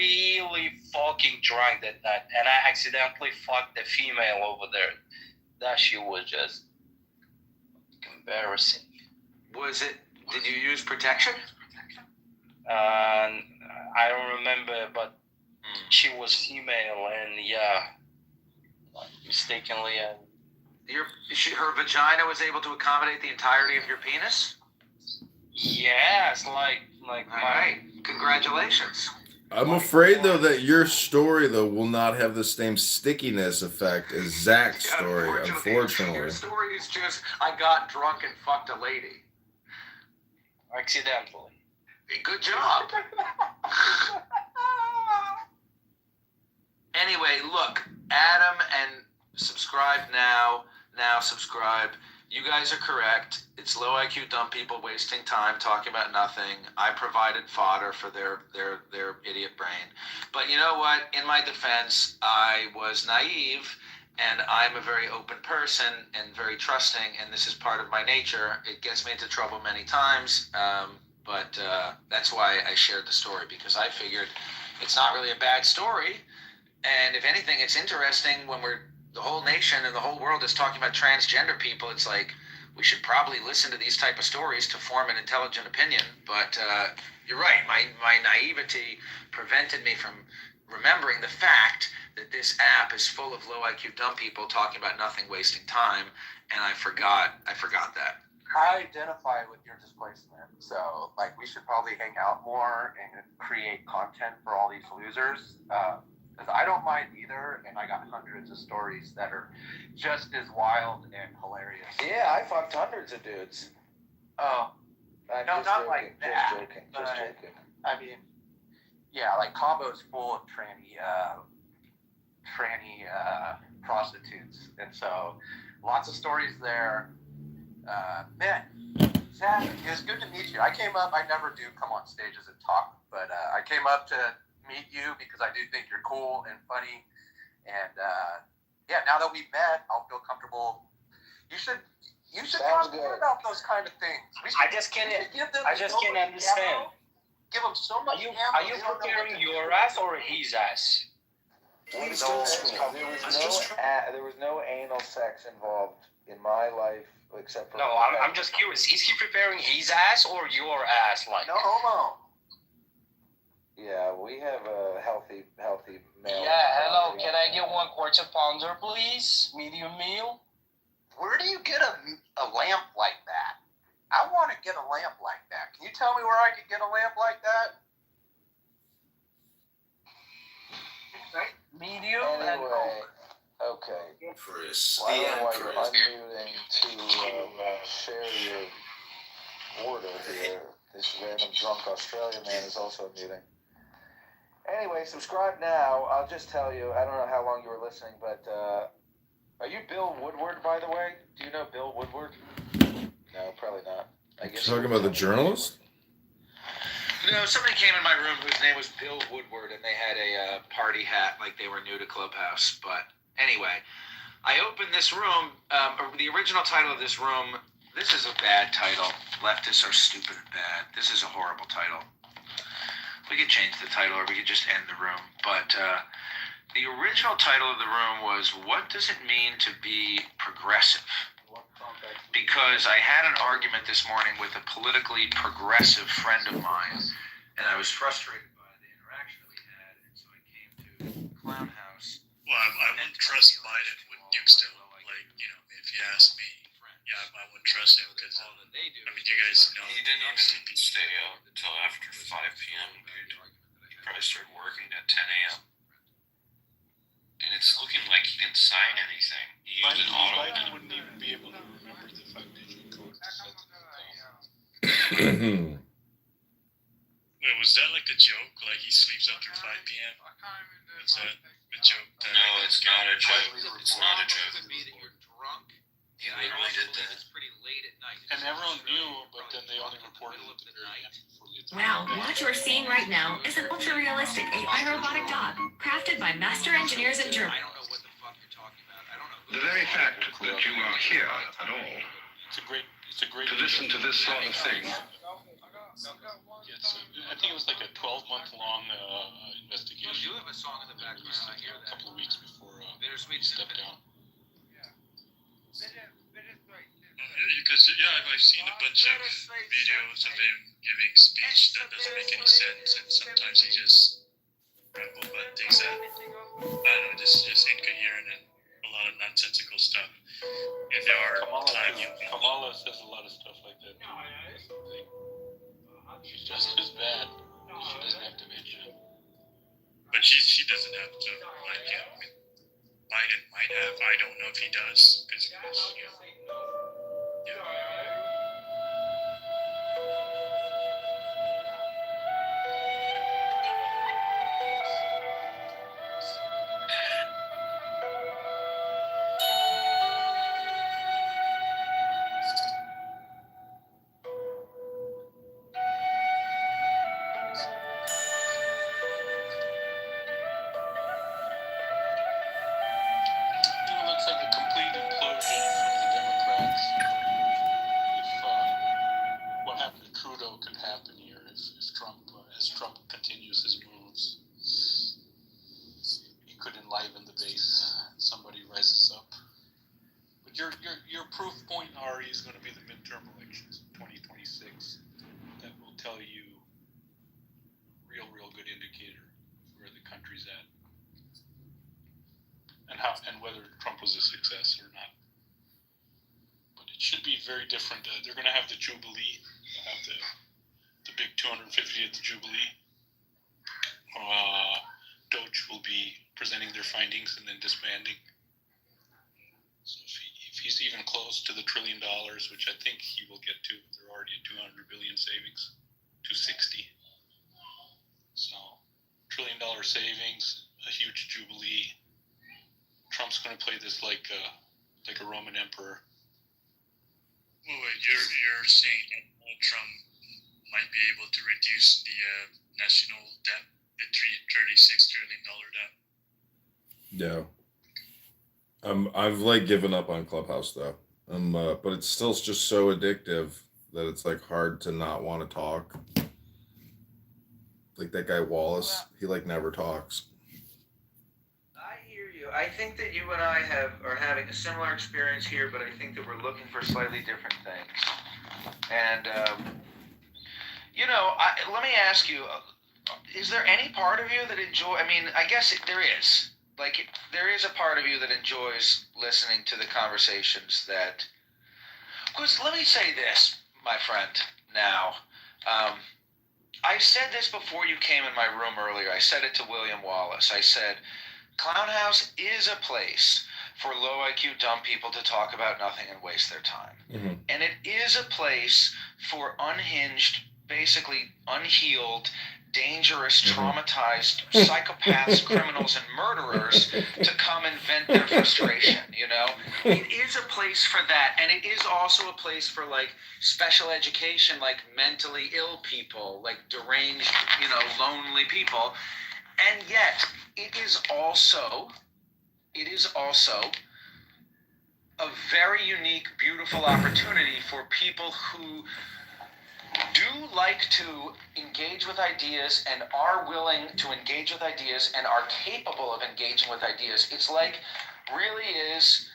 really fucking drunk that night, and I accidentally fucked the female over there. That shit was just embarrassing. Was it? Did you use protection? I don't remember, but she was female, and yeah, mistakenly. Her vagina was able to accommodate the entirety of your penis? Yes, like. All right, congratulations. I'm afraid though that your story though will not have the same stickiness effect as Zach's story. Unfortunately, your story is just I got drunk and fucked a lady. Accidentally. Good job. Anyway, look, Adam, and subscribe now. Now subscribe. You guys are correct. It's low IQ dumb people wasting time talking about nothing. I provided fodder for their idiot brain. But you know what? In my defense, I was naive, and I'm a very open person and very trusting, and this is part of my nature. It gets me into trouble many times, but that's why I shared the story, because I figured it's not really a bad story. And if anything, it's interesting when the whole nation and the whole world is talking about transgender people. It's like we should probably listen to these type of stories to form an intelligent opinion. But you're right. My naivety prevented me from remembering the fact that this app is full of low IQ dumb people talking about nothing, wasting time, and I forgot that. I identify with your displacement, so like we should probably hang out more and create content for all these losers. Because I don't mind either, and I got hundreds of stories that are just as wild and hilarious. Yeah, I fucked hundreds of dudes. Oh, no, not joking, like that. Just joking. I mean, yeah, like Cabo's full of tranny prostitutes, and so lots of stories there. Man, Zach, it was good to meet you. I came up. I never do come on stages and talk, but I came up to meet you because I do think you're cool and funny, and yeah, now that we've met, I'll feel comfortable. You should talk more about those kind of things. I just can't understand. Give them so much. Are you preparing your ass or his ass? There was no anal sex involved in my life except for. No, I'm just curious. Is he preparing his ass or your ass? Like no homo. Yeah, we have a healthy male. Yeah, hello. Can I get 1 quarter pounder, please? Medium meal. Where do you get a lamp like that? I want to get a lamp like that. Can you tell me where I could get a lamp like that? Right. Medium anyway, and Coke. Okay. Chris, I don't know why you're unmuting to share your order here. This random drunk Australian man is also muting. Anyway, subscribe now. I'll just tell you, I don't know how long you were listening, but are you Bill Woodward, by the way? Do you know Bill Woodward? No, probably not. I guess talking about the journalist? No, somebody came in my room whose name was Bill Woodward, and they had a party hat like they were new to Clubhouse. But anyway, I opened this room. The original title of this room, this is a bad title. Leftists are stupid and bad. This is a horrible title. We could change the title or we could just end the room. But the original title of the room was, What Does It Mean to Be Progressive? Because I had an argument this morning with a politically progressive friend of mine, and I was frustrated by the interaction that we had, and so I came to Clown House. Well, I wouldn't trust Biden with nuke still. Like, if you ask me, yeah, I wouldn't trust him because, I mean, you guys know. He didn't even stay out until after 5 p.m., dude. He probably started working at 10 a.m. And it's looking like he didn't sign anything. He used an auto. Biden wouldn't even be able to remember the 5-digit code to set to the phone. Wait, was that like a joke? Like he sleeps after 5 p.m.? Is that a joke? No, it's not a joke. It's not a joke. He literally did that. It's pretty late at night. And everyone knew, but then they only reported it to the night. Wow, what you're seeing right now is an ultra-realistic AI robotic dog, crafted by master engineers in Germany. I don't know what the fuck you're talking about. I don't know. The very fact that you are here at all It's a great. to listen to this sort of thing. Yeah, so I think it was like a 12-month long investigation. least a couple of weeks before he stepped down. Because I've seen a bunch of videos of him giving speech that doesn't make any sense, and sometimes he just ramble about things that I don't know, just incoherent and a lot of nonsensical stuff. And there are times Kamala says a lot of stuff like that too. That's the thing. She's just as bad. She doesn't have dementia. But she doesn't have to, like, Biden might have. I don't know if he does, because he was, yeah. It looks like a complete implosion from the Democrats. If what happened to Trudeau could happen here, if Trump, as Trump continues his moves, he could enliven the base. Somebody rises up. But your proof point, Ari, is going to be the midterm elections in 2026. That will tell you real good indicator where the country's at. And whether Trump was a success or not. But it should be very different. They're going to have the Jubilee. They'll have the big 250th Jubilee. Doge will be presenting their findings and then disbanding. So if he's even close to the $1 trillion, which I think he will get to, they're already at 200 billion savings, 260. So $1 trillion savings, a huge Jubilee. Trump's going to play this like a Roman emperor. Oh, wait, you're saying that Trump might be able to reduce the national debt, the $36 trillion debt? Yeah. I've like given up on Clubhouse though. But it's still just so addictive that it's like hard to not want to talk. Like that guy Wallace, he like never talks. I think that you and I are having a similar experience here, but I think that we're looking for slightly different things. And, let me ask you, is there any part of you that I guess there is. Like, there is a part of you that enjoys listening to the conversations that... Because let me say this, my friend, now. I said this before you came in my room earlier. I said it to William Wallace. I said... Clown House is a place for low IQ dumb people to talk about nothing and waste their time. Mm-hmm. And it is a place for unhinged, basically unhealed, dangerous, traumatized psychopaths, criminals, and murderers to come and vent their frustration, It is a place for that. And it is also a place for, like, special education, like mentally ill people, like deranged, lonely people. And yet, it is also a very unique, beautiful opportunity for people who do like to engage with ideas and are willing to engage with ideas and are capable of engaging with ideas. It's like really is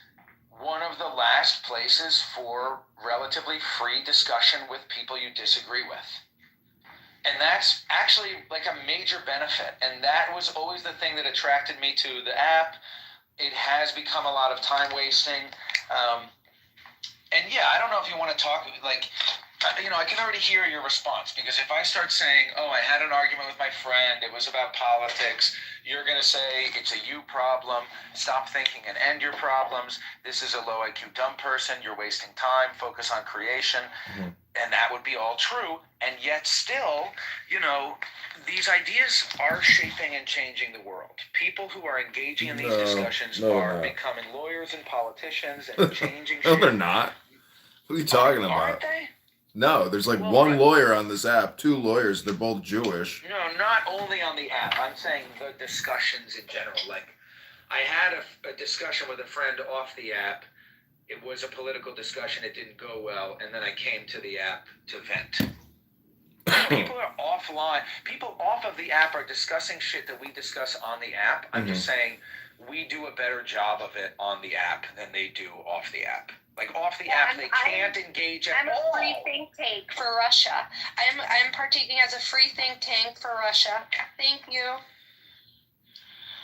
one of the last places for relatively free discussion with people you disagree with. And that's actually like a major benefit. And that was always the thing that attracted me to the app. It has become a lot of time wasting. And yeah, I don't know if you want to talk, like, I can already hear your response, because if I start saying, oh, I had an argument with my friend, it was about politics, you're going to say it's a you problem, stop thinking and end your problems, this is a low IQ dumb person, you're wasting time, focus on creation. Mm-hmm. And that would be all true. And yet still, these ideas are shaping and changing the world. People who are engaging in these discussions are becoming lawyers and politicians and changing No, shit. they're not. What are you talking about? Aren't they? No, there's like one lawyer on this app, 2 lawyers, they're both Jewish. No, not only on the app. I'm saying the discussions in general. Like, I had a discussion with a friend off the app. It was a political discussion. It didn't go well. And then I came to the app to vent. People are offline. People off of the app are discussing shit that we discuss on the app. I'm just saying we do a better job of it on the app than they do off the app. Like off the app, they can't engage at all. I'm a free think tank for Russia. I'm partaking as a free think tank for Russia. Thank you.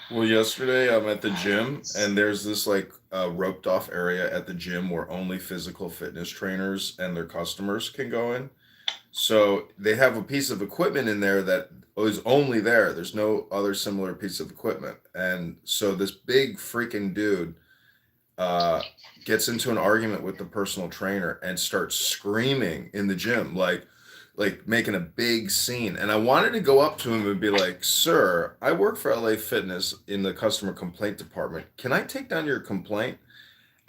Well, yesterday I'm at the gym, and there's this like roped off area at the gym where only physical fitness trainers and their customers can go in. So they have a piece of equipment in there that is only there. There's no other similar piece of equipment. And so this big freaking dude gets into an argument with the personal trainer and starts screaming in the gym, like making a big scene. And I wanted to go up to him and be like, "Sir, I work for LA Fitness in the customer complaint department. Can I take down your complaint?"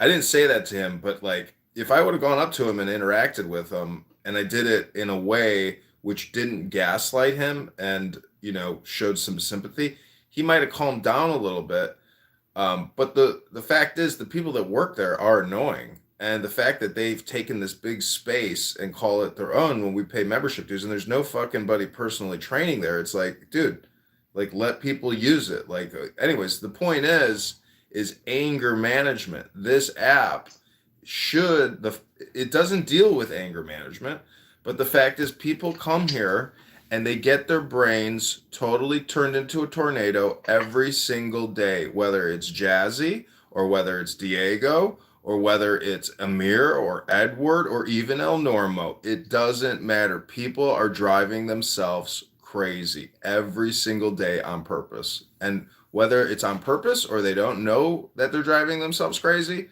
I didn't say that to him, but like if I would have gone up to him and interacted with him, and I did it in a way which didn't gaslight him and, showed some sympathy, he might have calmed down a little bit. But the fact is, the people that work there are annoying. And the fact that they've taken this big space and call it their own when we pay membership dues, and there's no fucking buddy personally training there. It's like, dude, like let people use it. Like, anyways, the point is anger management. This app it doesn't deal with anger management, but the fact is people come here and they get their brains totally turned into a tornado every single day, whether it's Jazzy or whether it's Diego or whether it's Amir or Edward or even El Normo. It doesn't matter. People are driving themselves crazy every single day on purpose. And whether it's on purpose or they don't know that they're driving themselves crazy,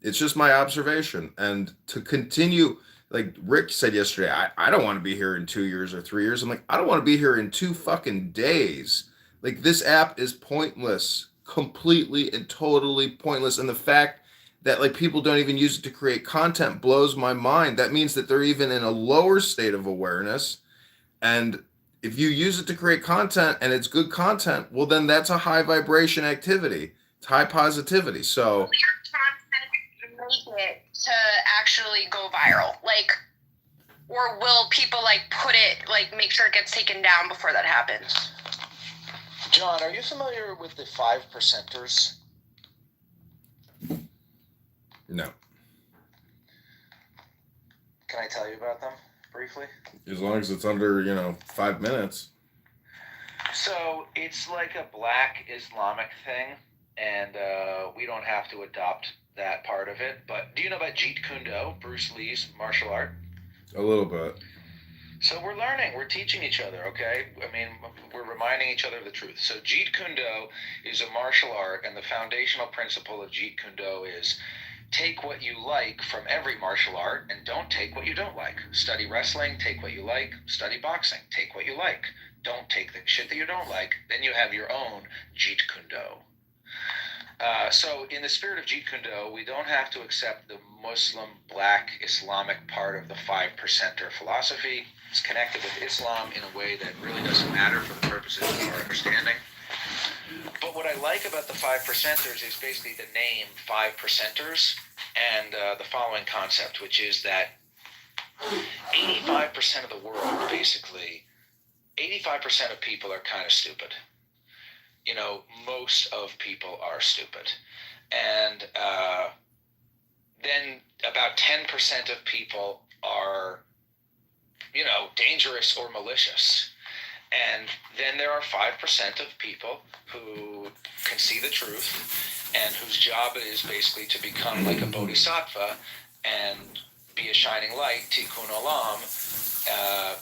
it's just my observation. And to continue, like Rick said yesterday, I don't want to be here in 2 years or 3 years. I'm like, I don't want to be here in 2 fucking days. Like, this app is pointless, completely and totally pointless. And the fact that like people don't even use it to create content blows my mind. That means that they're even in a lower state of awareness. And if you use it to create content and it's good content, well, then that's a high vibration activity. It's high positivity. So Make it to actually go viral, or will people put it, make sure it gets taken down before that happens? John, are you familiar with the 5%ers? no, Can I tell you about them briefly? as long as it's under 5 minutes. So it's like a black Islamic thing, and we don't have to adopt that part of it. But do you know about Jeet Kune Do, Bruce Lee's martial art? A little bit. So we're learning, we're teaching each other, okay? I mean, we're reminding each other of the truth. So Jeet Kune Do is a martial art, and the foundational principle of Jeet Kune Do is take what you like from every martial art and don't take what you don't like. Study wrestling, take what you like. Study boxing, take what you like. Don't take the shit that you don't like. Then you have your own Jeet Kune Do. So in the spirit of Jeet Kune Do, we don't have to accept the Muslim, black, Islamic part of the 5%er philosophy. It's connected with Islam in a way that really doesn't matter for the purposes of our understanding. But what I like about the 5%ers is basically the name 5%ers and the following concept, which is that 85% of the world, basically, 85% of people are kind of stupid. Most of people are stupid. And then about 10% of people are, dangerous or malicious. And then there are 5% of people who can see the truth and whose job it is basically to become like a bodhisattva and be a shining light, tikkun olam,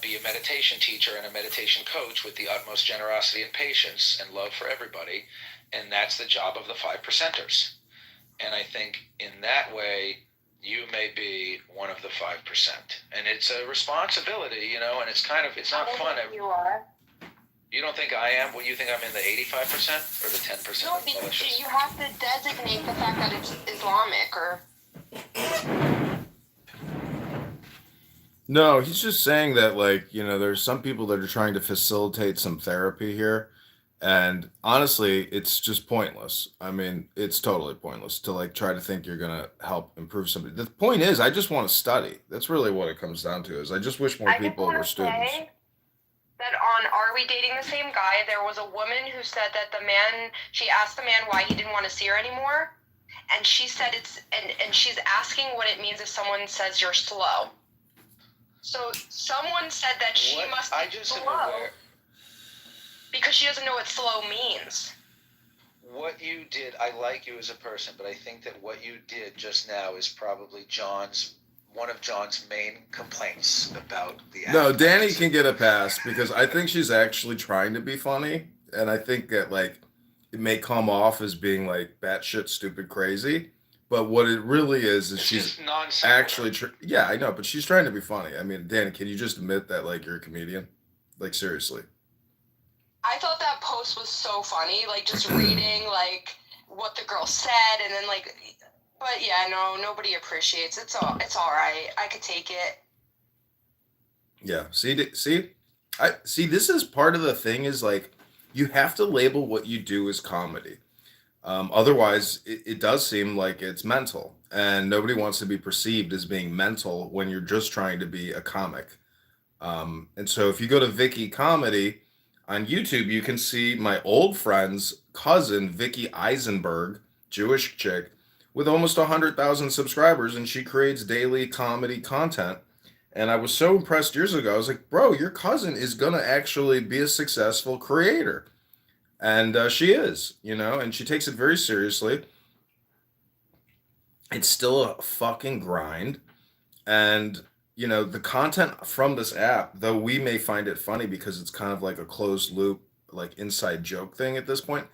be a meditation teacher and a meditation coach with the utmost generosity and patience and love for everybody. And that's the job of the 5%ers. And I think in that way, you may be one of the 5%. And it's a responsibility, and it's not fun. You are. You don't think I am? Well, you think I'm in the 85% or the 10% No, of because malicious? you have to designate the fact that it's Islamic or... No, he's just saying that, there's some people that are trying to facilitate some therapy here. And honestly, it's just pointless. I mean, it's totally pointless to try to think you're going to help improve somebody. The point is, I just want to study. That's really what it comes down to, is I just wish more people were students. that on Are We Dating the Same Guy, there was a woman who said that she asked the man why he didn't want to see her anymore. And she said and she's asking what it means if someone says you're slow. So someone said that she must be slow because she doesn't know what slow means. What you did, I like you as a person, but I think that what you did just now is probably one of John's main complaints about the app. No, Danny can get a pass because I think she's actually trying to be funny, and I think that like it may come off as being like batshit stupid crazy, but what it really is she's actually yeah, I know, but she's trying to be funny. I mean, Danny, can you just admit that like you're a comedian? Like seriously. I thought that post was so funny, like just reading like what the girl said, and then like, but yeah, no, nobody appreciates it. It's all right. I could take it. Yeah. See. This is part of the thing is like you have to label what you do as comedy. Otherwise, it does seem like it's mental, and nobody wants to be perceived as being mental when you're just trying to be a comic. And so if you go to Vicky Comedy on YouTube, you can see my old friend's cousin, Vicky Eisenberg, Jewish chick, with almost 100,000 subscribers, and she creates daily comedy content. And I was so impressed years ago. I was like, bro, your cousin is going to actually be a successful creator. And she is, and she takes it very seriously. It's still a fucking grind. And the content from this app, though we may find it funny because it's kind of like a closed loop, like inside joke thing at this point,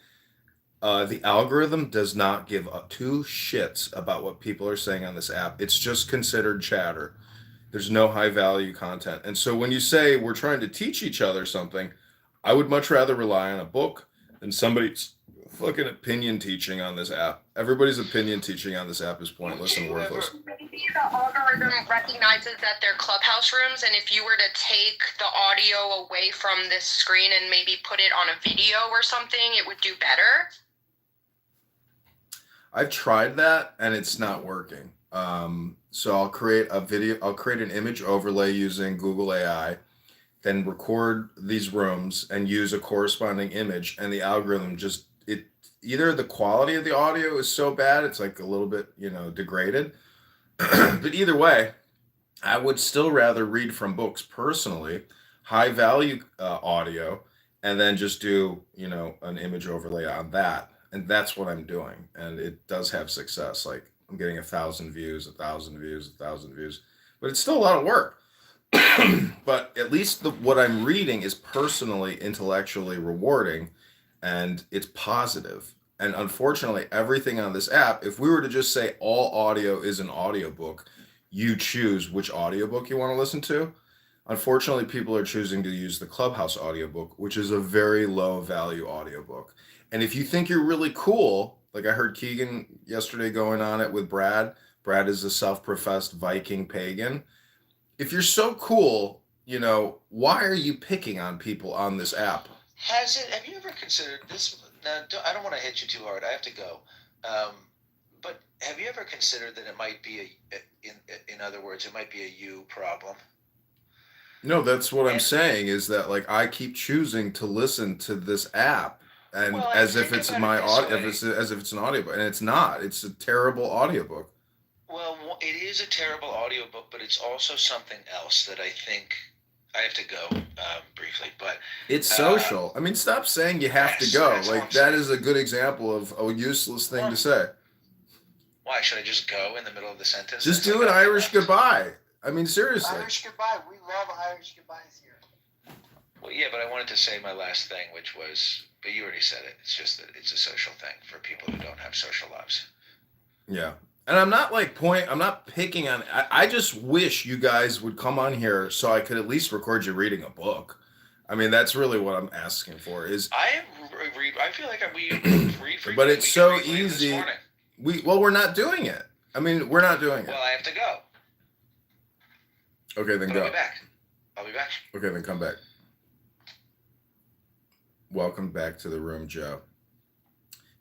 the algorithm does not give two shits about what people are saying on this app. It's just considered chatter. There's no high value content. And so when you say we're trying to teach each other something, I would much rather rely on a book than somebody's fucking opinion teaching on this app. Everybody's opinion teaching on this app is pointless and worthless. Maybe the algorithm recognizes that they're clubhouse rooms, and if you were to take the audio away from this screen and maybe put it on a video or something, it would do better. I've tried that and it's not working. So I'll create an image overlay using Google AI, then record these rooms and use a corresponding image, and the algorithm either the quality of the audio is so bad it's like a little bit degraded, but either way, I would still rather read from books personally, high value audio, and then just do an image overlay on that, and that's what I'm doing, and it does have success. Like I'm getting 1,000 views, 1,000 views, 1,000 views, but it's still a lot of work. But at least what I'm reading is personally, intellectually rewarding, and it's positive. And unfortunately, everything on this app, if we were to just say all audio is an audiobook, you choose which audiobook you want to listen to. Unfortunately, people are choosing to use the Clubhouse audiobook, which is a very low value audiobook. And if you think you're really cool, like I heard Keegan yesterday going on it with Brad. Brad is a self-professed Viking pagan. If you're so cool, why are you picking on people on this app? Have you ever considered this? Now, I don't want to hit you too hard. I have to go. But have you ever considered that it might be in other words, it might be a you problem? No, that's what I'm saying is that like I keep choosing to listen to this app and as if it's my audio, as if it's an audiobook, and it's not. It's a terrible audiobook. Well, it is a terrible audiobook, but it's also something else that I think I have to go briefly, but it's social. I mean, stop saying you have to go. Like that is a good example of a useless thing to say. Why should I just go in the middle of the sentence? Just do an Irish goodbye. I mean, seriously. Irish goodbye. We love Irish goodbyes here. Well, yeah, but I wanted to say my last thing, which was, but you already said it. It's just that it's a social thing for people who don't have social lives. Yeah. And I'm not I'm not picking on, I just wish you guys would come on here so I could at least record you reading a book. I mean, that's really what I'm asking for is. I feel like we read but it's so easy. We're not doing it. I mean, we're not doing it. Well, I have to go. Okay, then go. I'll be back. Okay, then come back. Welcome back to the room, Joe.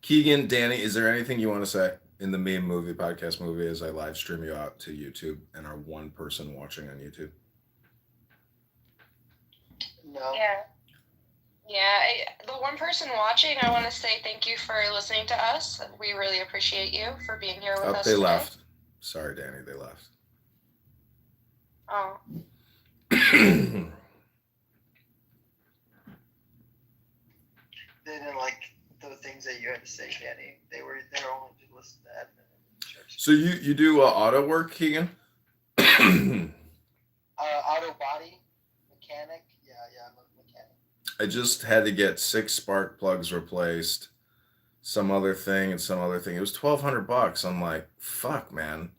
Keegan, Danny, is there anything you want to say in the meme movie podcast movie as I live stream you out to YouTube and our one person watching on YouTube? know. The one person watching, I want to say thank you for listening to us. We really appreciate you for being here with us They today. left. Sorry, Danny, they left. Oh. They didn't like the things that you had to say, Danny. They were only to listen to admin and church. So you do auto work, Keegan? Auto body mechanic. Yeah, I'm a mechanic. I just had to get 6 spark plugs replaced, some other thing and some other thing. It was $1,200. I'm like, fuck, man.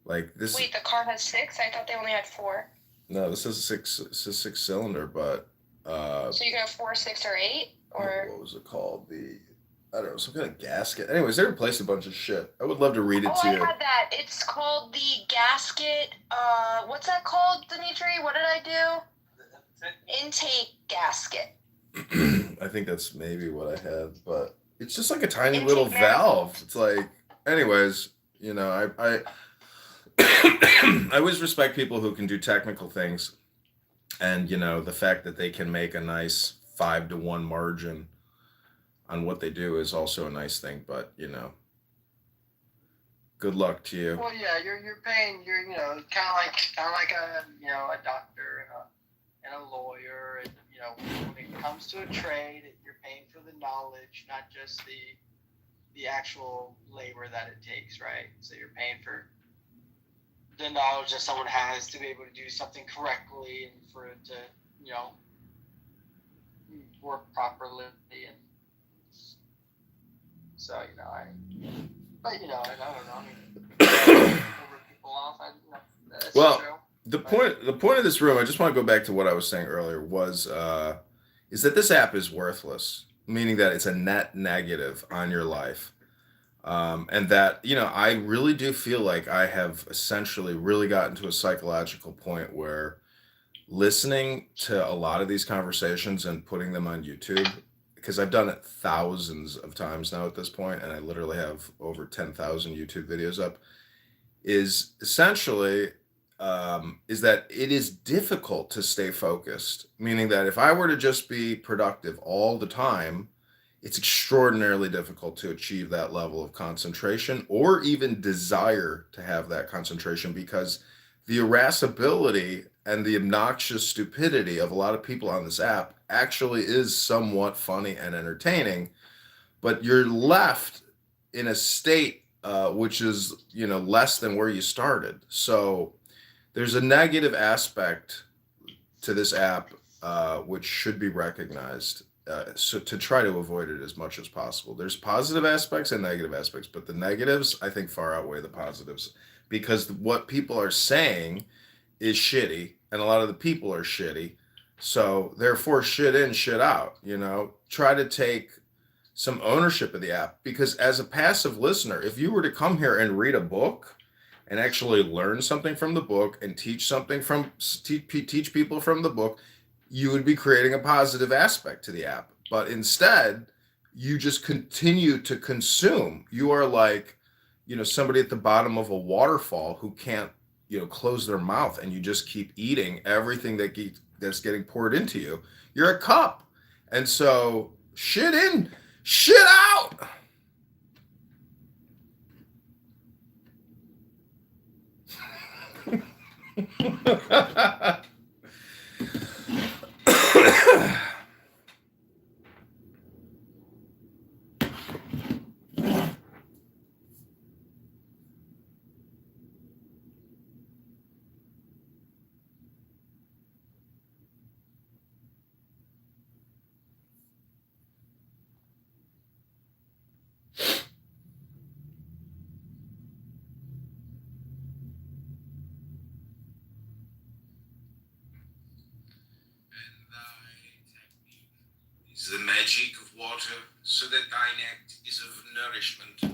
Like this. Wait, the car has 6? I thought they only had 4. No, this is 6. It's a 6-cylinder, but. So you can have 4, 6, or 8, or what was it called? I don't know, some kind of gasket. Anyways, they replaced a bunch of shit. I would love to read it to you. I had that. It's called the gasket. What's that called, Dimitri? What did I do? Intake gasket. I think that's maybe what I had, but it's just like a tiny little valve. It's like, anyways, I I always respect people who can do technical things, and the fact that they can make a nice 5-to-1 margin on what they do is also a nice thing. But good luck to you. Well, yeah, you're paying. You're kind of like a doctor and a lawyer, and when it comes to a trade, you're paying for the knowledge, not just the actual labor that it takes, right? So you're paying for the knowledge that someone has to be able to do something correctly and for it to work properly. And so I don't know. I mean, over people off. Well, true. The point of this room, I just want to go back to what I was saying earlier, was is that this app is worthless, meaning that it's a net negative on your life. And that, I really do feel like I have essentially really gotten to a psychological point where listening to a lot of these conversations and putting them on YouTube, because I've done it thousands of times now at this point, and I literally have over 10,000 YouTube videos up, is essentially is that it is difficult to stay focused, meaning that if I were to just be productive all the time, it's extraordinarily difficult to achieve that level of concentration or even desire to have that concentration, because the irascibility and the obnoxious stupidity of a lot of people on this app actually is somewhat funny and entertaining, but you're left in a state which is less than where you started. So there's a negative aspect to this app which should be recognized, so to try to avoid it as much as possible. There's positive aspects and negative aspects, but the negatives I think far outweigh the positives, because what people are saying is shitty and a lot of the people are shitty, so therefore shit in, shit out. Try to take some ownership of the app, because as a passive listener, if you were to come here and read a book and actually learn something from the book and teach people from the book, you would be creating a positive aspect to the app. But instead, you just continue to consume. You are like, somebody at the bottom of a waterfall who can't, close their mouth, and you just keep eating everything that's getting poured into you. You're a cup. And so shit in, shit out. The magic of water, so that thine act is of nourishment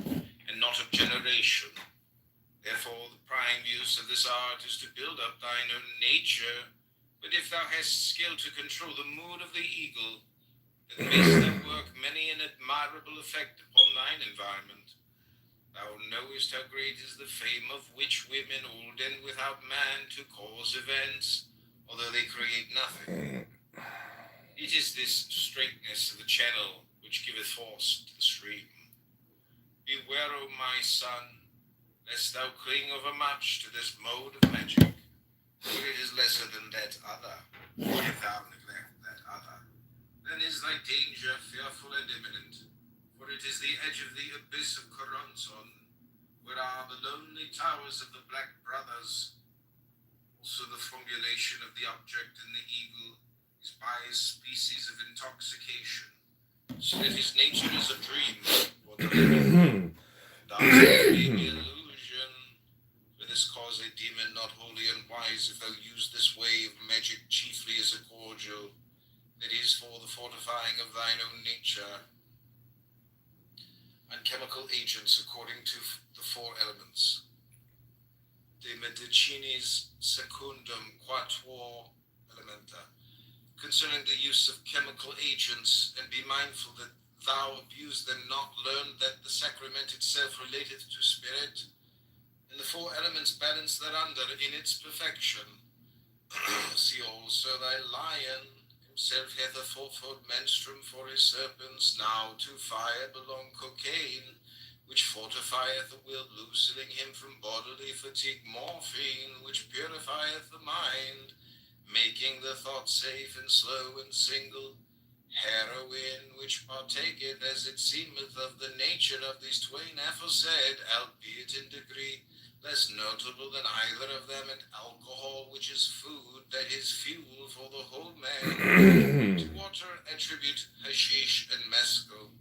and not of generation. Therefore, the prime use of this art is to build up thine own nature. But if thou hast skill to control the mood of the eagle, then mayst thou work many an admirable effect upon thine environment. Thou knowest how great is the fame of witch women, old and without man, to cause events, although they create nothing. It is this straightness of the channel which giveth force to the stream. Beware, O my son, lest thou cling overmuch to this mode of magic, for it is lesser than that other. If thou neglect that other, then is thy danger fearful and imminent, for it is the edge of the abyss of Coronson, where are the lonely towers of the Black Brothers. Also the formulation of the object in the eagle is by a species of intoxication, so that his nature is a dream, or the living, and thus it may be illusion. For this cause I deem it not wholly unwise if thou use this way of magic chiefly as a cordial, that is for the fortifying of thine own nature, and chemical agents according to the four elements. De medicinis secundum quatuor elementa, concerning the use of chemical agents, and be mindful that thou abuse them not, learn that the sacrament itself relateth to spirit, and the four elements balance thereunder in its perfection. See also thy lion, himself hath a fourfold menstruum for his serpents, now to fire belong cocaine, which fortifieth the will, loosening him from bodily fatigue, morphine, which purifieth the mind, making the thought safe and slow and single, heroin, which partaketh as it seemeth of the nature of these twain aforesaid, albeit in degree less notable than either of them, and alcohol, which is food, that is fuel for the whole man. To water attribute hashish and mescal,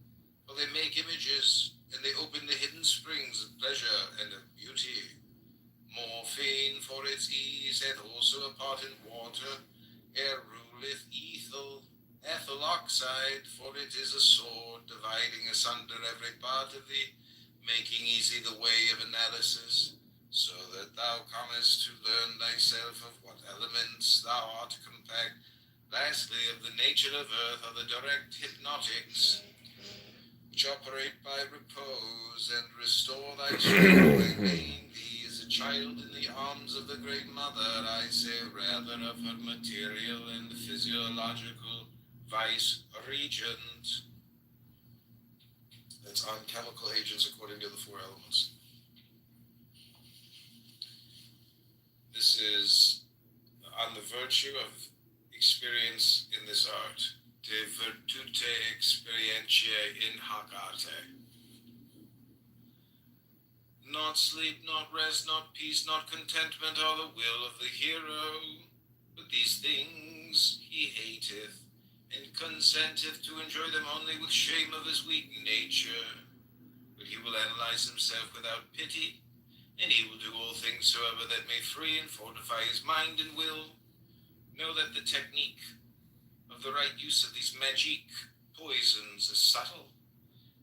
for they make images, and they open the hidden springs of pleasure and of beauty. Morphine, for its ease, hath also a part in water, ere ruleth ethyl oxide, for it is a sword, dividing asunder every part of thee, making easy the way of analysis, so that thou comest to learn thyself of what elements thou art compact. Lastly, of the nature of earth are the direct hypnotics, which operate by repose, and restore thy strength by laying thee as a child in the arms of the great mother, I say rather of her material and physiological vice regent. That's on chemical agents according to the four elements. This is on the virtue of experience in this art. De virtute experientiae in hac arte. Not sleep, not rest, not peace, not contentment are the will of the hero, but these things he hateth, and consenteth to enjoy them only with shame of his weak nature. But he will analyze himself without pity, and he will do all things soever that may free and fortify his mind and will. Know that the technique of the right use of these magic poisons is subtle,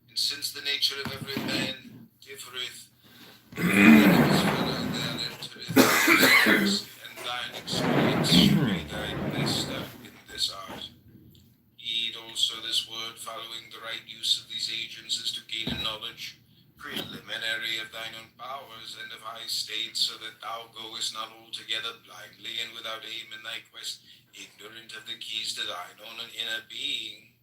and since the nature of every man differeth, and thine experience shall be thy master in this art. Heed also this word, following the right use of these agents is to gain a knowledge preliminary of thine own powers and of high state, so that thou goest not altogether blindly and without aim in thy quest, ignorant of the keys to thine own inner being.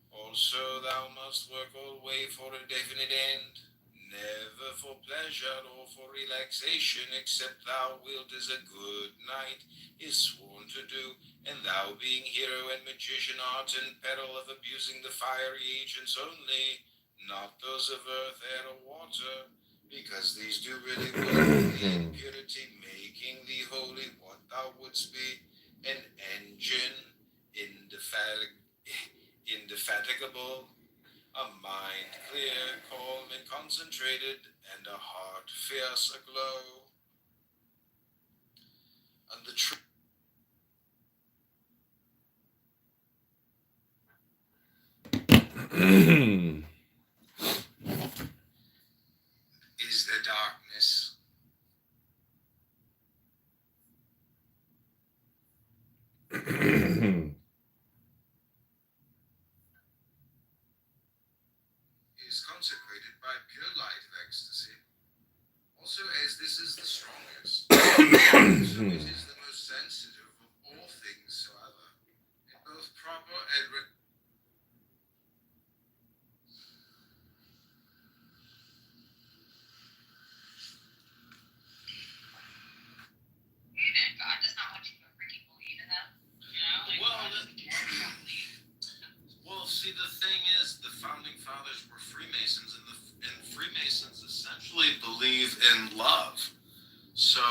Also thou must work all way for a definite end, never for pleasure or for relaxation, except thou wilt as a good knight is sworn to do, and thou being hero and magician art in peril of abusing the fiery agents only, not those of earth, air, or water, because these do really work in purity, making thee holy what thou wouldst be, an engine indefatigable, a mind clear, calm, and concentrated, and a heart fierce aglow. And the truth is the darkness. Is consecrated by pure light of ecstasy. Also, as this is the strongest, so it is the most sensitive of all things soever, in both proper God does not want you to freaking believe in them. You know, like God doesn't care about belief. Well, see, the thing is, the founding fathers were Freemasons, and Freemasons essentially believe in love. So,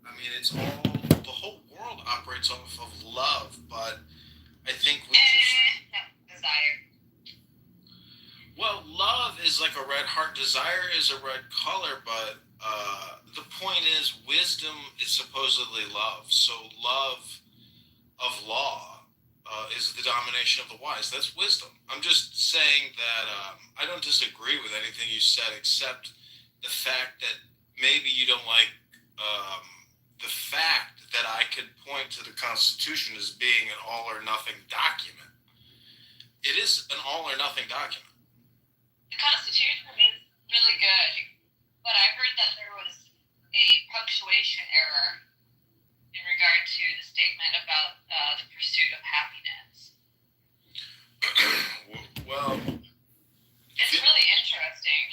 I mean, it's all, the whole world operates off of love, but I think we just... No, desire. Well, love is like a red heart. Desire is a red color, but the point is, wisdom is supposedly love. So love of law is the domination of the wise. That's wisdom. I'm just saying that I don't disagree with anything you said, except the fact that maybe you don't like the fact that I could point to the Constitution as being an all or nothing document. It is an all or nothing document. The Constitution is really good, but I heard that there was a punctuation error in regard to the statement about the pursuit of happiness. Well, It's really interesting.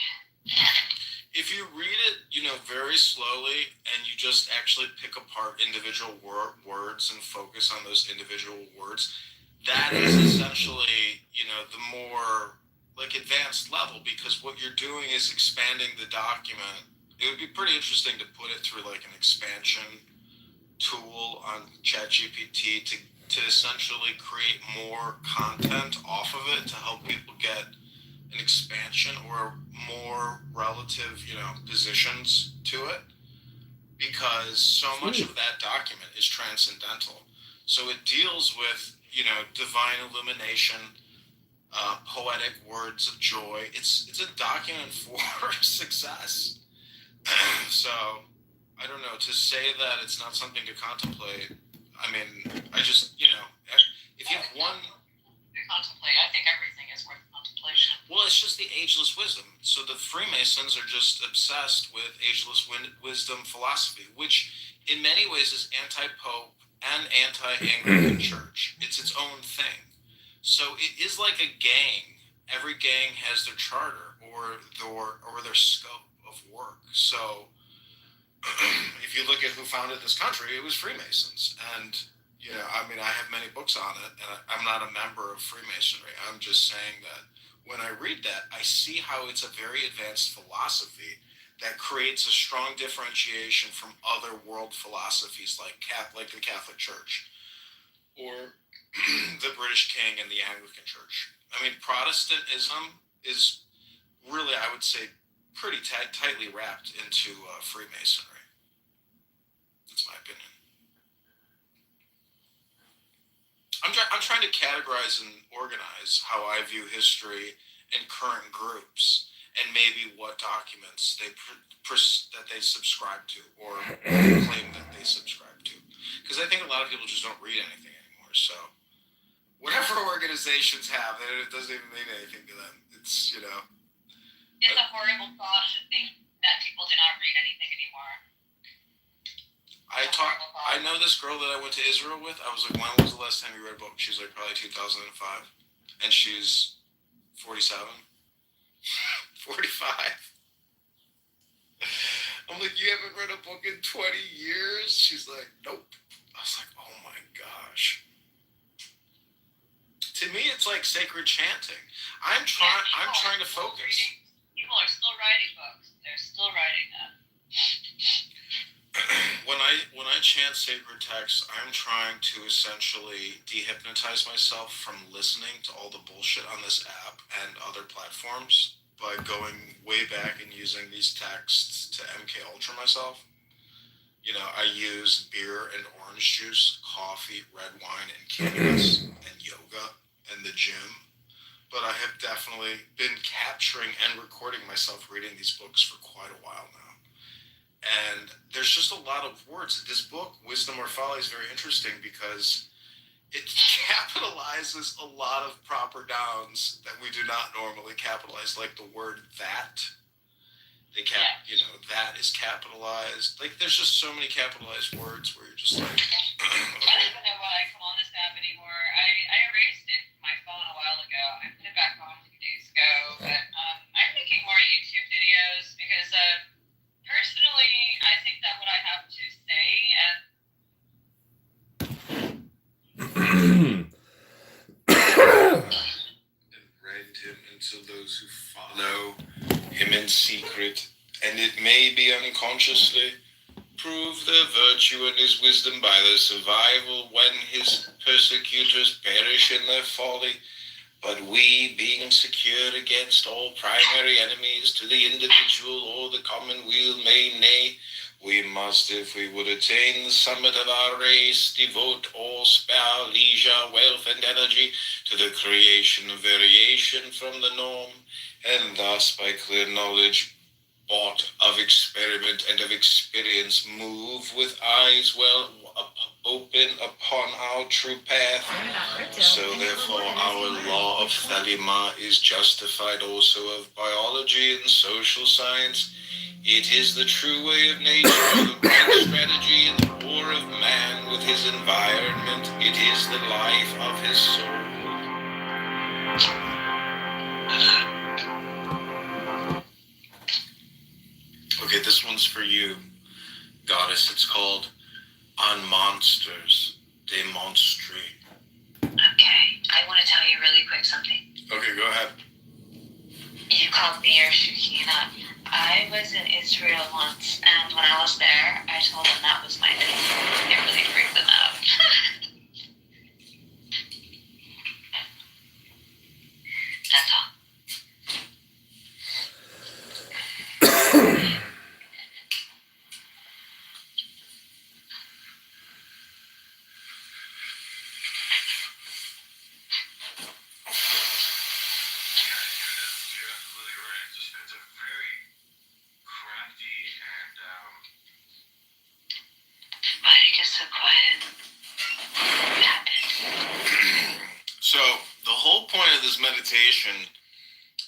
if you read it, very slowly, and you just actually pick apart individual words and focus on those individual words, that is essentially, the more like advanced level, because what you're doing is expanding the document. It would be pretty interesting to put it through like an expansion tool on ChatGPT to essentially create more content off of it to help people get an expansion or more relative, positions to it, because so much of that document is transcendental. So it deals with, divine illumination, poetic words of joy. It's a document for success. So I don't know, to say that it's not something to contemplate. I mean, I just, if you have one... To contemplate, I think everything is worth contemplation. Well, it's just the ageless wisdom. So the Freemasons are just obsessed with ageless wisdom philosophy, which in many ways is anti-Pope and anti-Anglican Church. It's its own thing. So it is like a gang. Every gang has their charter or their scope of work. So if you look at who founded this country, it was Freemasons. And, I have many books on it, and I'm not a member of Freemasonry. I'm just saying that when I read that, I see how it's a very advanced philosophy that creates a strong differentiation from other world philosophies like the Catholic Church or the British King and the Anglican Church. I mean, Protestantism is really, I would say, pretty tightly wrapped into Freemasonry. That's my opinion. I'm trying to categorize and organize how I view history in current groups, and maybe what documents that they subscribe to or claim that they subscribe to. Because I think a lot of people just don't read anything anymore. So whatever organizations have, it doesn't even mean anything to them. It's, It's a horrible thought to think that people do not read anything anymore. I know this girl that I went to Israel with. I was like, when was the last time you read a book? She was like, probably 2005. And she's 47. 45. I'm like, you haven't read a book in 20 years? She's like, nope. I was like, oh my gosh. To me, it's like sacred chanting. I'm trying to focus. People are still writing books. They're still writing them. When I chant sacred texts, I'm trying to essentially dehypnotize myself from listening to all the bullshit on this app and other platforms by going way back and using these texts to MK Ultra myself. I use beer and orange juice, coffee, red wine, and cannabis, and yoga, and the gym. But I have definitely been capturing and recording myself reading these books for quite a while now. And there's just a lot of words. This book, Wisdom or Folly, is very interesting because it capitalizes a lot of proper nouns that we do not normally capitalize, like the word that. That is capitalized. Like, there's just so many capitalized words where you're just like, I don't even know why I come on this app anymore. I I erased it from my phone a while ago. I put it back on a few days ago, but I'm making more YouTube videos because personally, I think that what I have to say and rend him until those who follow him in secret, and it may be unconsciously, prove their virtue and his wisdom by their survival when his persecutors perish in their folly. But we, being secured against all primary enemies to the individual or the commonweal, nay, we must, if we would attain the summit of our race, devote all spare leisure, wealth, and energy to the creation of variation from the norm, and thus by clear knowledge, bought of experiment and of experience, move with eyes well open upon our true path. So therefore our law of Thelema is justified also of biology and social science. It is the true way of nature, the right strategy in the war of man with his environment. It is the life of his soul. Okay, this one's for you, Goddess. It's called On Monsters Demonstrate. Okay, I want to tell you really quick something. Okay, go ahead. You called me your Shekhinah. I was in Israel once, and when I was there, I told them that was my name. It really freaked them out. That's all. Why did it get so quiet? What happened? So, the whole point of this meditation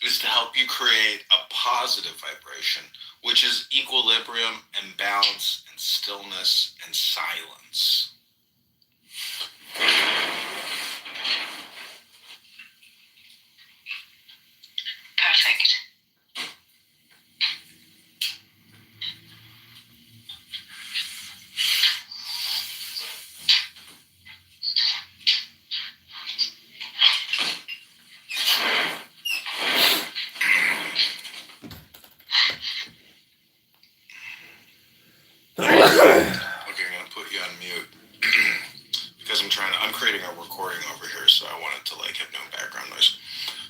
is to help you create a positive vibration, which is equilibrium and balance and stillness and silence. Perfect. Okay, I'm gonna put you on mute because I'm creating a recording over here, so I want it to like have no background noise.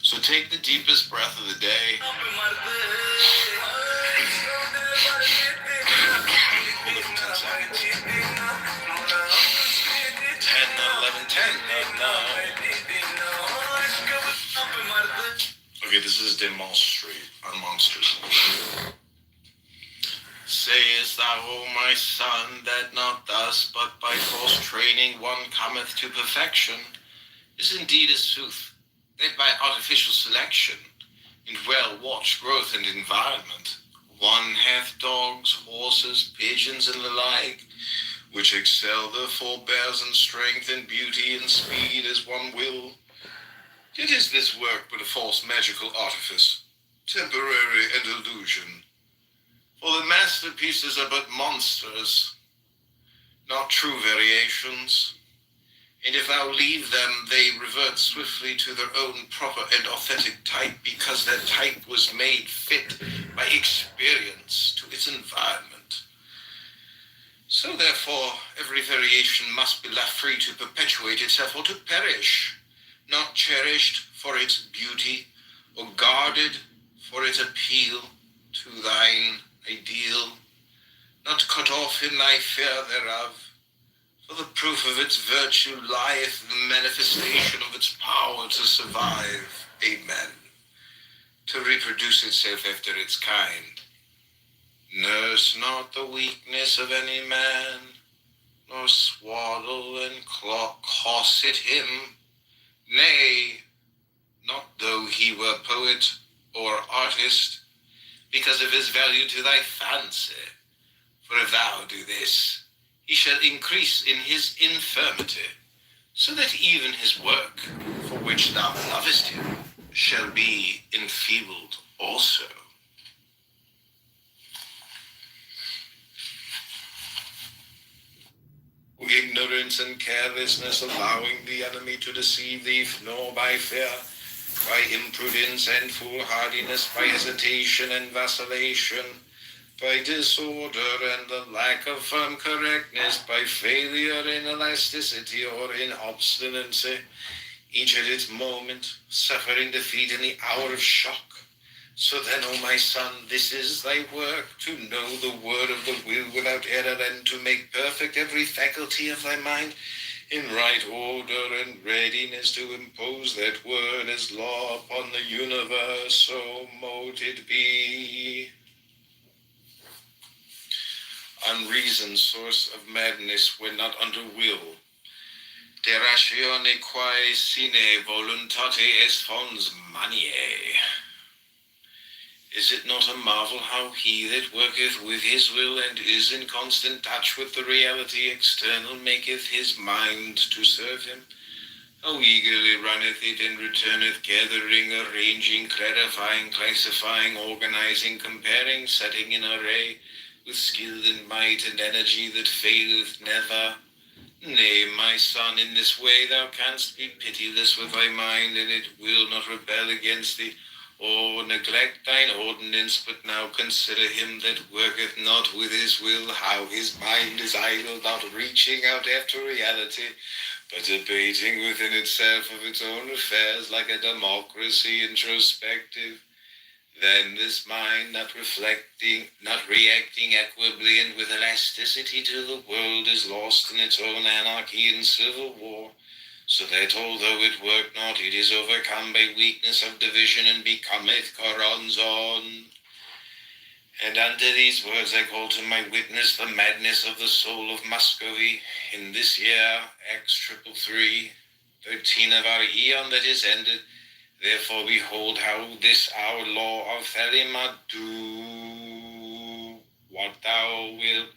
So take the deepest breath of the day. Hold it for 10 seconds. 10, 11, 10, 9. Okay, this is Demonstrate on Monsters. Sayest thou, O my son, that not thus, but by false training one cometh to perfection, is indeed a sooth, that by artificial selection, in well-watched growth and environment, one hath dogs, horses, pigeons, and the like, which excel their forebears in strength and beauty and speed as one will. Yet is this work but a false magical artifice, temporary and illusion. For the masterpieces are but monsters, not true variations. And if thou leave them, they revert swiftly to their own proper and authentic type, because that type was made fit by experience to its environment. So therefore, every variation must be left free to perpetuate itself or to perish, not cherished for its beauty or guarded for its appeal to thine ideal, not cut off in thy fear thereof. For the proof of its virtue lieth in the manifestation of its power to survive, amen, to reproduce itself after its kind. Nurse not the weakness of any man, nor swaddle and corset him, nay, not though he were poet or artist, because of his value to thy fancy. For if thou do this, he shall increase in his infirmity, so that even his work, for which thou lovest him, shall be enfeebled also. Ignorance and carelessness, allowing the enemy to deceive thee, nor by fear, by imprudence and foolhardiness, by hesitation and vacillation, by disorder and the lack of firm correctness, by failure in elasticity or in obstinacy, each at its moment, suffering defeat in the hour of shock. So then, O my son, this is thy work, to know the word of the will without error, and to make perfect every faculty of thy mind in right order and readiness to impose that word as law upon the universe, so mote it be. Unreason, source of madness, when not under will. De ratione quae sine voluntate est fons maniae. Is it not a marvel how he that worketh with his will and is in constant touch with the reality external maketh his mind to serve him? How eagerly runneth it and returneth, gathering, arranging, clarifying, classifying, organizing, comparing, setting in array, with skill and might and energy that faileth never. Nay, my son, in this way thou canst be pitiless with thy mind, and it will not rebel against thee, or neglect thine ordinance, but now consider him that worketh not with his will, how his mind is idle, not reaching out after reality, but debating within itself of its own affairs like a democracy introspective. Then this mind, not reflecting, not reacting equably and with elasticity to the world, is lost in its own anarchy and civil war, so that although it work not, it is overcome by weakness of division and becometh coronzon. And unto these words I call to my witness the madness of the soul of Muscovy in this year X333, 13 of our eon that is ended. Therefore behold how this our law of Thelema do what thou wilt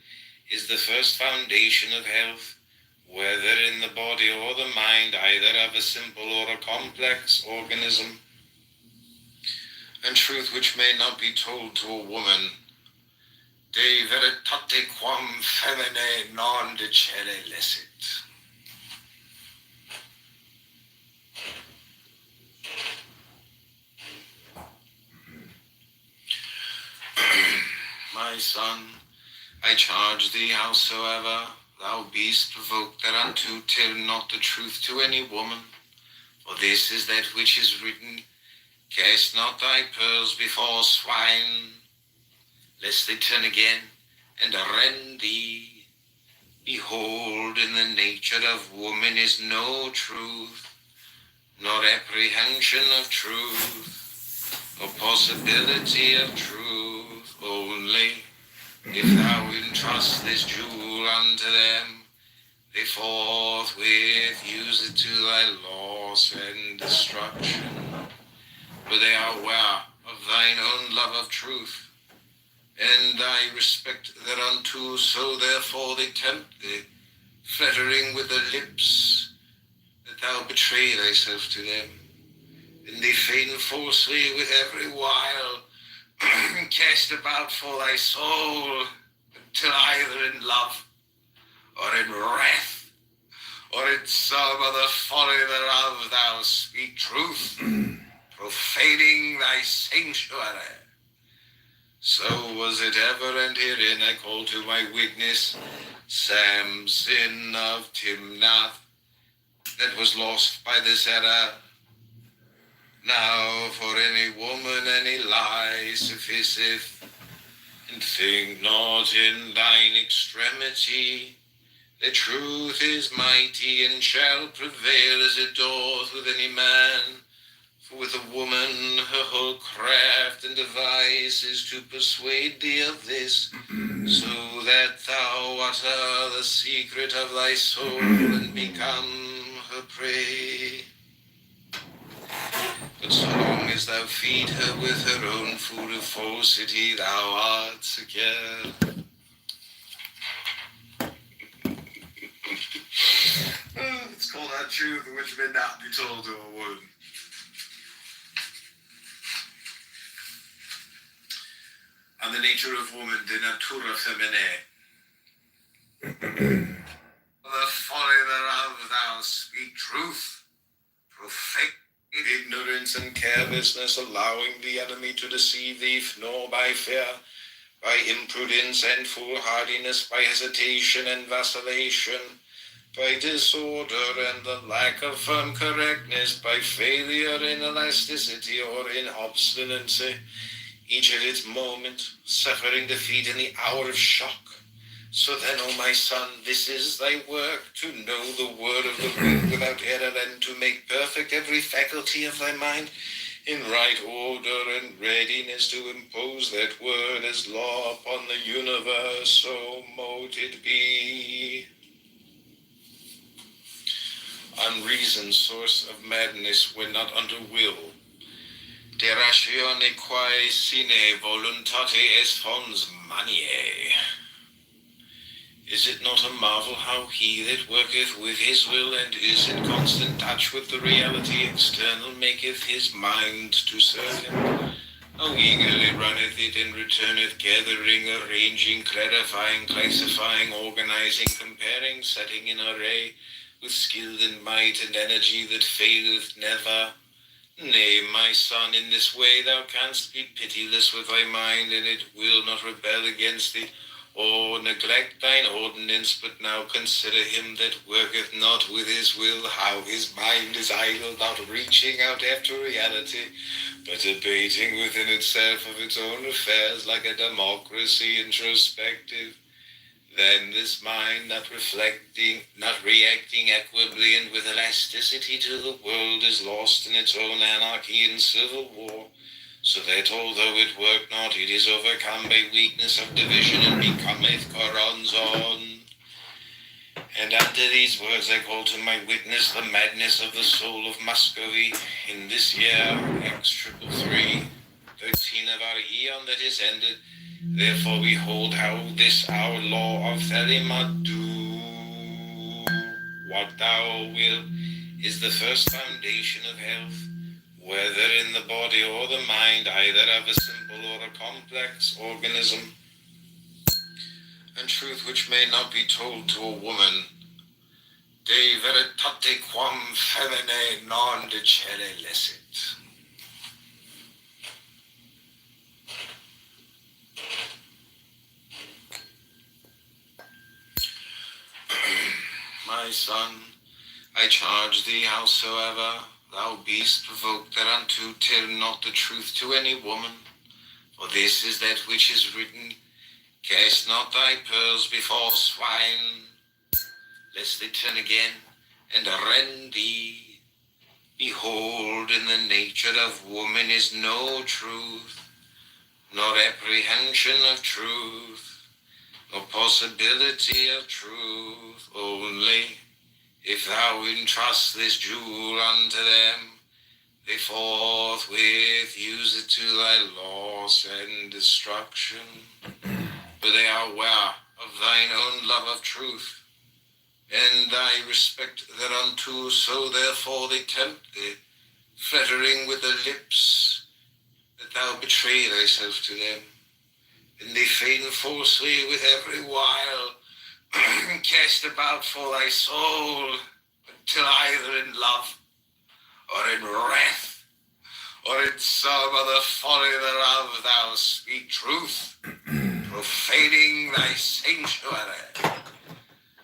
is the first foundation of health, whether in the body or the mind, either of a simple or a complex organism, and truth which may not be told to a woman. De veritate quam feminae non dicere licet. My son, I charge thee, howsoever thou beest provoked thereunto, tell not the truth to any woman, for this is that which is written, cast not thy pearls before swine, lest they turn again and rend thee. Behold, in the nature of woman is no truth, nor apprehension of truth, nor possibility of truth, only if thou entrust this jewel unto them, they forthwith use it to thy loss and destruction. For they are aware of thine own love of truth, and thy respect thereunto, so therefore they tempt thee, flattering with the lips, that thou betray thyself to them. And they feign falsely with every wile, cast about for thy soul, till either in love, or in wrath, or in some other folly thereof thou speak truth, profaning thy sanctuary. So was it ever, and herein I call to my witness Samson of Timnath, that was lost by this error. Now for any woman any lie sufficeth, and think not in thine extremity. The truth is mighty, and shall prevail as it doth with any man. For with a woman her whole craft and device is to persuade thee of this, so that thou utter the secret of thy soul and become her prey. But so long as thou feed her with her own food of falsity, thou art secure. It's told that truth which may not be told to a woman. And the nature of woman, de natura feminae. The folly thereof thou speak truth, profane ignorance and carelessness, allowing the enemy to deceive thee, nor by fear, by imprudence and foolhardiness, by hesitation and vacillation, by disorder and the lack of firm correctness, by failure in elasticity or in obstinacy, each at its moment, suffering defeat in the hour of shock. So then, O my son, this is thy work, to know the word of the truth without error, and to make perfect every faculty of thy mind in right order and readiness to impose that word as law upon the universe, so mote it be. Unreason, source of madness, when not under will. De ratione quae sine voluntate est fons maniae. Is it not a marvel how he that worketh with his will and is in constant touch with the reality external maketh his mind to serve him? How eagerly runneth it and returneth, gathering, arranging, clarifying, classifying, organizing, comparing, setting in array, with skill and might and energy that faileth never. Nay, my son, in this way thou canst be pitiless with thy mind, and it will not rebel against thee, or neglect thine ordinance, but now consider him that worketh not with his will, how his mind is idle, not reaching out after reality, but debating within itself of its own affairs like a democracy introspective. Then this mind, not reflecting, not reacting equably and with elasticity to the world, is lost in its own anarchy and civil war, so that although it work not, it is overcome by weakness of division and becometh coronzon. And unto these words I call to my witness the madness of the soul of Muscovy in this year X333, 13 of our eon that is ended. Therefore behold how this our law of Thelema do what thou wilt is the first foundation of health, whether in the body or the mind, either of a simple or a complex organism, and truth which may not be told to a woman, de veritate quam feminae non dicere licet. My son, I charge thee, howsoever thou beest provoked thereunto, tell not the truth to any woman, for this is that which is written, cast not thy pearls before swine, lest they turn again and rend thee. Behold, in the nature of woman is no truth, nor apprehension of truth, nor possibility of truth, only if thou entrust this jewel unto them, they forthwith use it to thy loss and destruction. For they are aware of thine own love of truth, and thy respect thereunto, so therefore they tempt thee, flattering with the lips, that thou betray thyself to them. And they feign falsely with every wile, cast about for thy soul, until either in love, or in wrath, or in some other folly thereof thou speak truth, profaning thy sanctuary.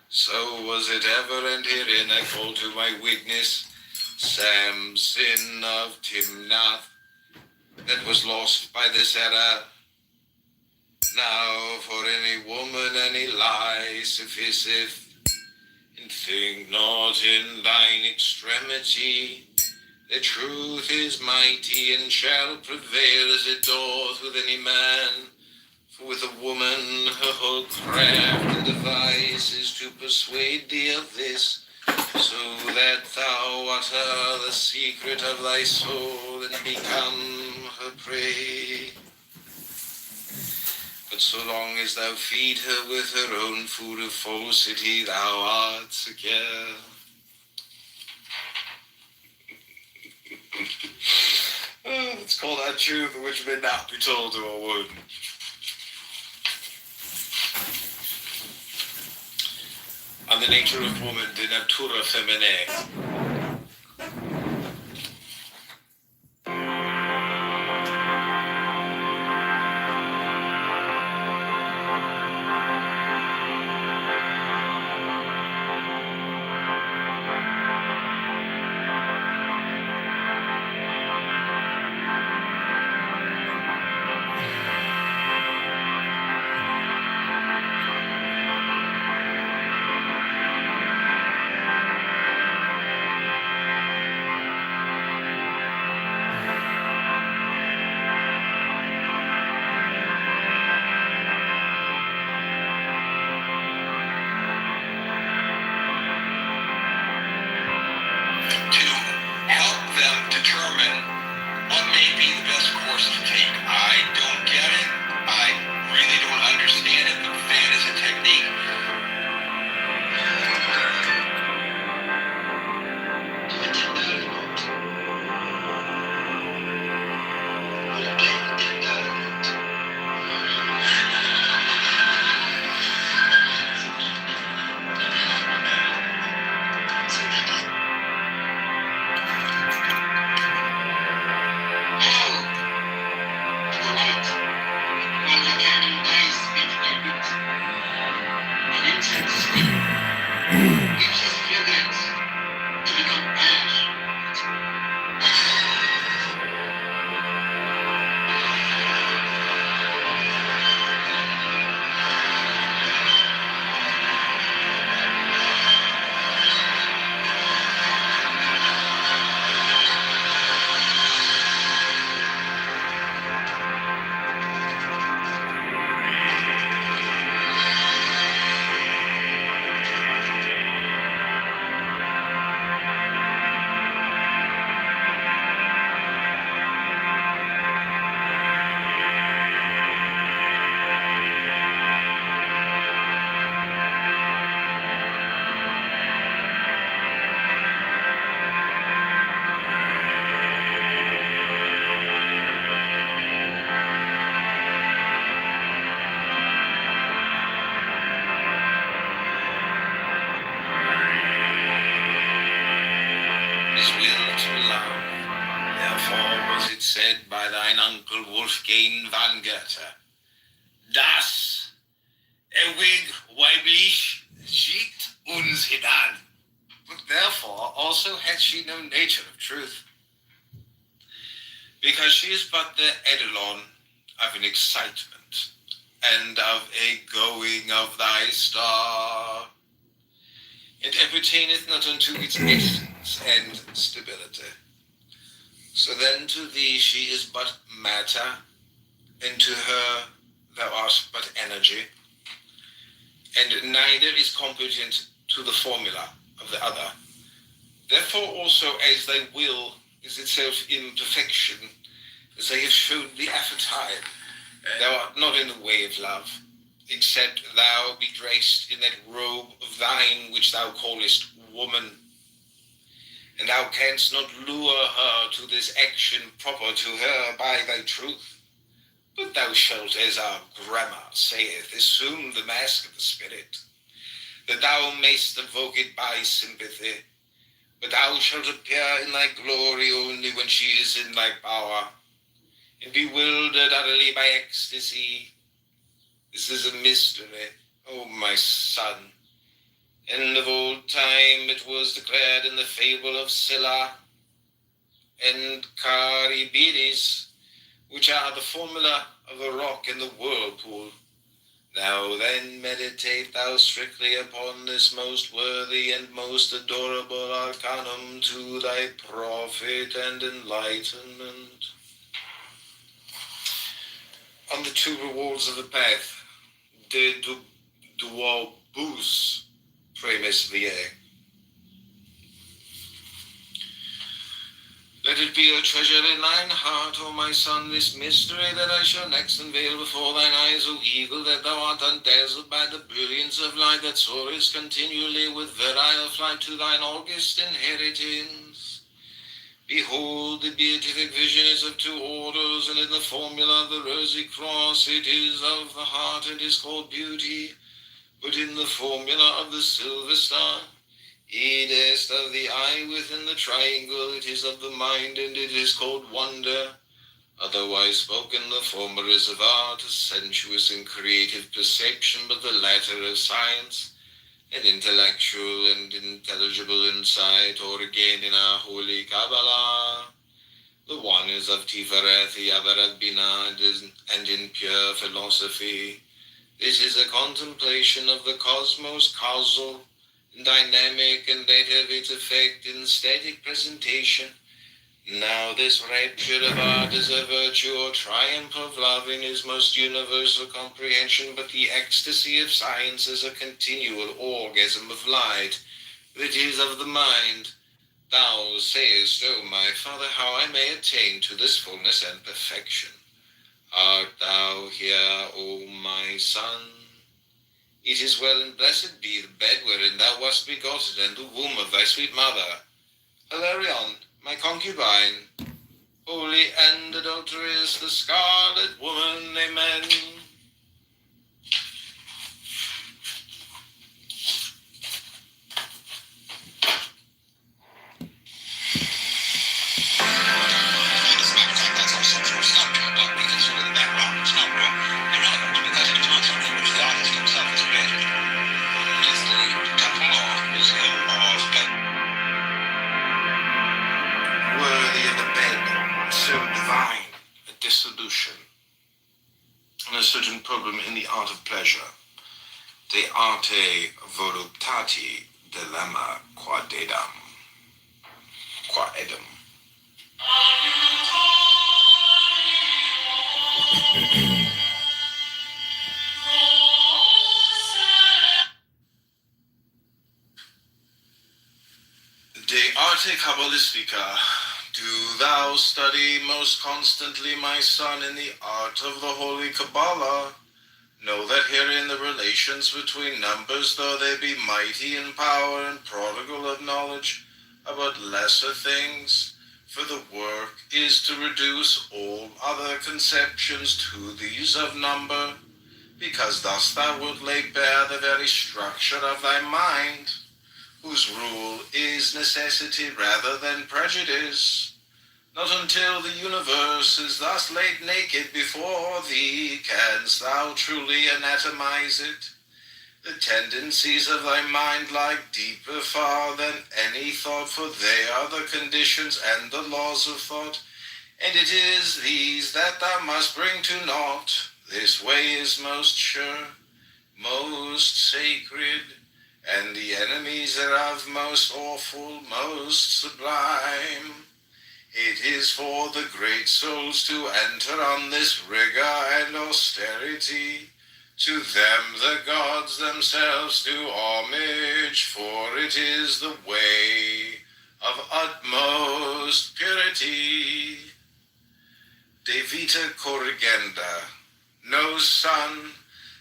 So was it ever, and herein I call to my witness Samson of Timnath, that was lost by this error. Now for any woman any lie sufficeth, and think not in thine extremity. The truth is mighty, and shall prevail as it doth with any man. For with a woman her whole craft and device is to persuade thee of this, so that thou utter the secret of thy soul and become her prey. But so long as thou feed her with her own food of falsity, thou art secure. It's called a truth which may not be told to a woman. On the nature of woman, de natura feminae. To help them determine what may be the best course to take. I don't get it. I really don't understand it, but that is a technique. His will to love. Therefore was it said by thine uncle Wolfgang van Goethe, Das ewig weiblich sieht uns hinan. But therefore also hath she no nature of truth, because she is but the eidolon of an excitement, and of a going of thy star. It appertaineth not unto its essence and stability. So then to thee she is but matter, and to her thou art but energy, and neither is competent to the formula of the other. Therefore also as thy will is itself imperfection, as I have showed thee aforetime, thou art not in the way of love, except thou be dressed in that robe of thine which thou callest woman. And thou canst not lure her to this action proper to her by thy truth. But thou shalt, as our grammar saith, assume the mask of the spirit, that thou mayst evoke it by sympathy. But thou shalt appear in thy glory only when she is in thy power, and bewildered utterly by ecstasy. This is a mystery, O my son. And of old time it was declared in the fable of Scylla and Charybdis, which are the formula of a rock in the whirlpool. Now then meditate thou strictly upon this most worthy and most adorable arcanum to thy profit and enlightenment. On the two rewards of the path, de duobus premis viae. Let it be a treasure in thine heart, O my son, this mystery that I shall next unveil before thine eyes, O eagle, that thou art undazzled by the brilliance of light that soarest continually with virile flight to thine august inheritance. Behold, the beatific vision is of two orders, and in the formula of the rosy cross it is of the heart and is called beauty, but in the formula of the silver star, it is of the eye within the triangle, it is of the mind, and it is called wonder. Otherwise spoken, the former is of art, sensuous and creative perception, but the latter of science, an intellectual and intelligible insight, or again in our holy Kabbalah. The one is of Tifereth, the other of Binah, and in pure philosophy. This is a contemplation of the cosmos, causal, dynamic, and later of its effect in static presentation. Now this rapture of art is a virtue or triumph of love in his most universal comprehension, but the ecstasy of science is a continual orgasm of light that is of the mind. Thou sayest, O my Father, how I may attain to this fullness and perfection. Art thou here, O my Son? It is well, and blessed be the bed wherein thou wast begotten, and the womb of thy sweet mother. Hilarion, my concubine, holy and adulterous, the scarlet woman, amen. Dissolution, and a certain problem in the art of pleasure. De arte voluptati dilemma quaedam. De arte cabalistica. Do thou study most constantly, my son, in the art of the Holy Kabbalah. Know that herein the relations between numbers, though they be mighty in power and prodigal of knowledge, are but lesser things, for the work is to reduce all other conceptions to these of number, because thus thou wilt lay bare the very structure of thy mind, whose rule is necessity rather than prejudice. Not until the universe is thus laid naked before thee canst thou truly anatomize it. The tendencies of thy mind lie deeper far than any thought, for they are the conditions and the laws of thought, and it is these that thou must bring to naught. This way is most sure, most sacred, and the enemies thereof most awful, most sublime. It is for the great souls to enter on this rigor and austerity. To them the gods themselves do homage, for it is the way of utmost purity. De vita corrigenda. Know, son,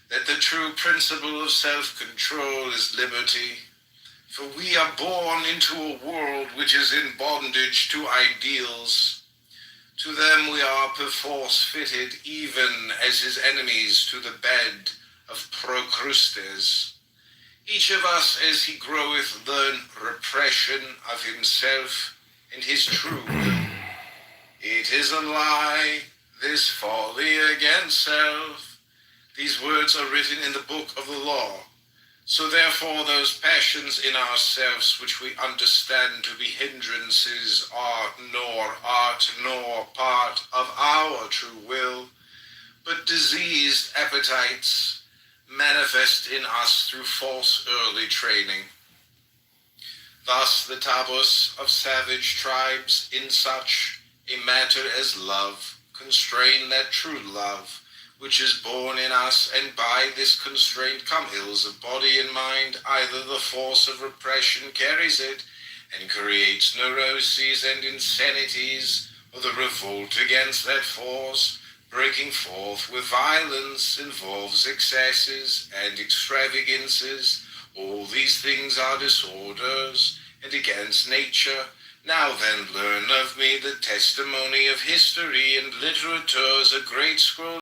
that the true principle of self-control is liberty. For we are born into a world which is in bondage to ideals. To them we are perforce fitted, even as his enemies to the bed of Procrustes. Each of us as he groweth learn repression of himself and his true will. It is a lie, this folly against self. These words are written in the book of the law. So therefore those passions in ourselves which we understand to be hindrances are nor part of our true will, but diseased appetites manifest in us through false early training. Thus the tabus of savage tribes in such a matter as love constrain that true love which is born in us, and by this constraint come ills of body and mind. Either the force of repression carries it and creates neuroses and insanities, or the revolt against that force, breaking forth with violence, involves excesses and extravagances. All these things are disorders, and against nature, Now then, learn of me the testimony of history and literature is a great scroll.